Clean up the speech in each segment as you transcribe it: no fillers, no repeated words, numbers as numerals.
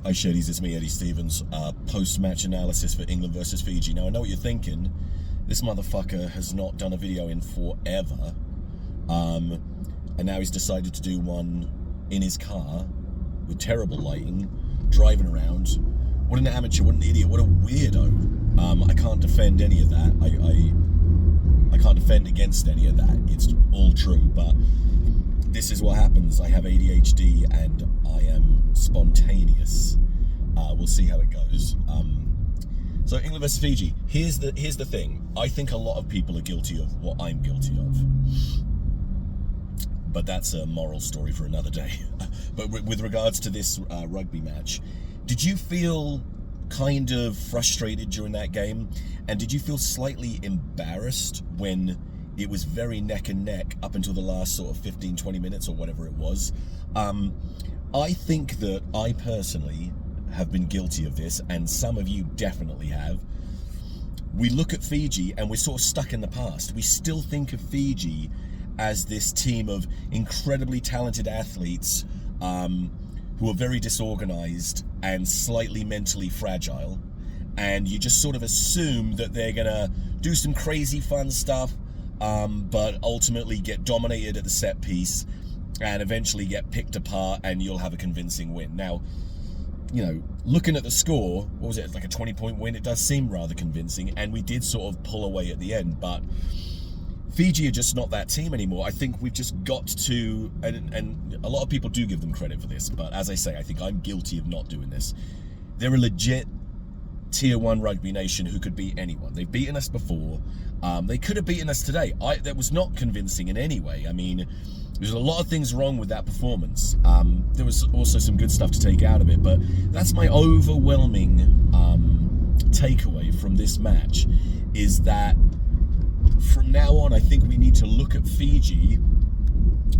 Hi Shadies, it's me, Eddie Stevens. Post-match analysis for England versus Fiji. Now I know what you're thinking. This motherfucker has not done a video in forever. And now he's decided to do one in his car with terrible lighting, driving around. What an amateur, what an idiot, what a weirdo. I can't defend any of that. I can't defend against any of that. It's all true, but this is what happens. I have ADHD and I am spontaneous. We'll see how it goes. So England versus Fiji. Here's the thing. I think a lot of people are guilty of what I'm guilty of. But that's a moral story for another day. But with regards to this rugby match, did you feel kind of frustrated during that game? And did you feel slightly embarrassed when it was very neck and neck up until the last sort of 15-20 minutes or whatever it was? I think that I personally have been guilty of this, and some of you definitely have. We look at Fiji and we're sort of stuck in the past. We still think of Fiji as this team of incredibly talented athletes who are very disorganized and slightly mentally fragile, and you just sort of assume that they're gonna do some crazy fun stuff, but ultimately get dominated at the set piece and eventually get picked apart and you'll have a convincing win. Now, you know, looking at the score, what was it, like a 20-point win? It does seem rather convincing, and we did sort of pull away at the end, but Fiji are just not that team anymore. I think we've just got to, and a lot of people do give them credit for this, but as I say, I think I'm guilty of not doing this. They're a legit tier 1 rugby nation who could beat anyone. They've beaten us before. They could have beaten us today. That was not convincing in any way. I mean, there's a lot of things wrong with that performance. There was also some good stuff to take out of it, but that's my overwhelming takeaway from this match, is that from now on, I think we need to look at Fiji,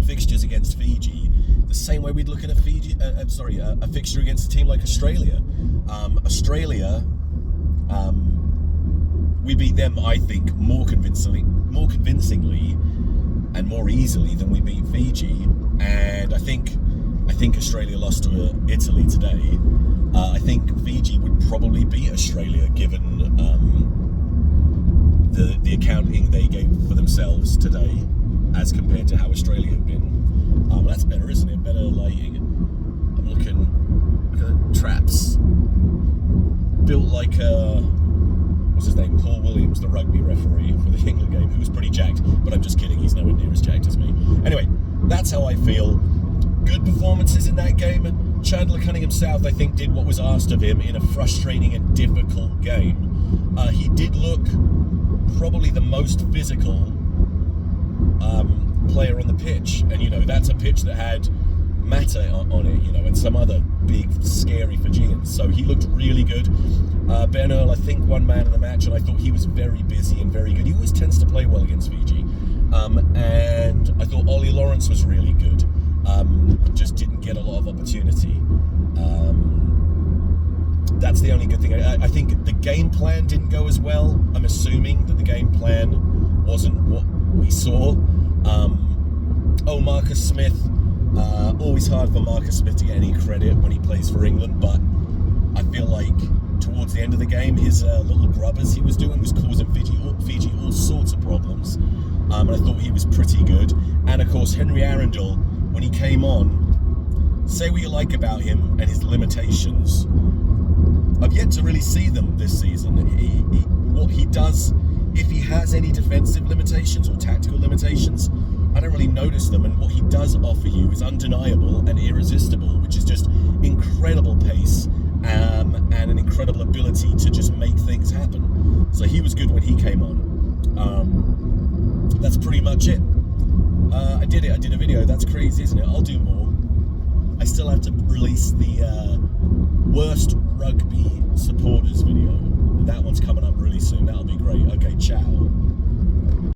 fixtures against Fiji, the same way we'd look at a fixture against a team like Australia. Australia, we beat them, I think, more convincingly and more easily than we beat Fiji. And I think Australia lost to Italy today. I think Fiji would probably beat Australia given the accounting they gave for themselves today as compared to how Australia have been. That's better, isn't it? Better lighting. I'm looking, look at the traps. Built like what's his name? Paul Williams, the rugby referee for the England game, who was pretty jacked, but I'm just kidding, he's nowhere near as jacked as me. Anyway, that's how I feel. Good performances in that game. Chandler Cunningham-South, I think, did what was asked of him in a frustrating and difficult game. He did look probably the most physical player on the pitch, and you know, that's a pitch that had Mata on it, you know, and some other big scary Fijians, so he looked really good. Ben Earl, I think, won man of the match, and I thought he was very busy and very good. He always tends to play well against Fiji, and I thought Ollie Lawrence was really good, just didn't get a lot of opportunity. That's the only good thing. I think the game plan didn't go as well. I'm assuming that the game plan wasn't what we saw. Marcus Smith, always hard for Marcus Smith to get any credit when he plays for England, but I feel like towards the end of the game, his little grubbers he was doing was causing Fiji all sorts of problems, and I thought he was pretty good. And of course, Henry Arundel, when he came on, say what you like about him and his limitations, I've yet to really see them this season. What he does, if he has any defensive limitations or tactical limitations, I don't really notice them, and what he does offer you is undeniable and irresistible, which is just incredible pace and an incredible ability to just make things happen. So he was good when he came on. That's pretty much it. I did a video. That's crazy, isn't it? I'll do more. I still have to release the worst rugby supporters video. That one's coming up really soon. That'll be great. Okay, ciao.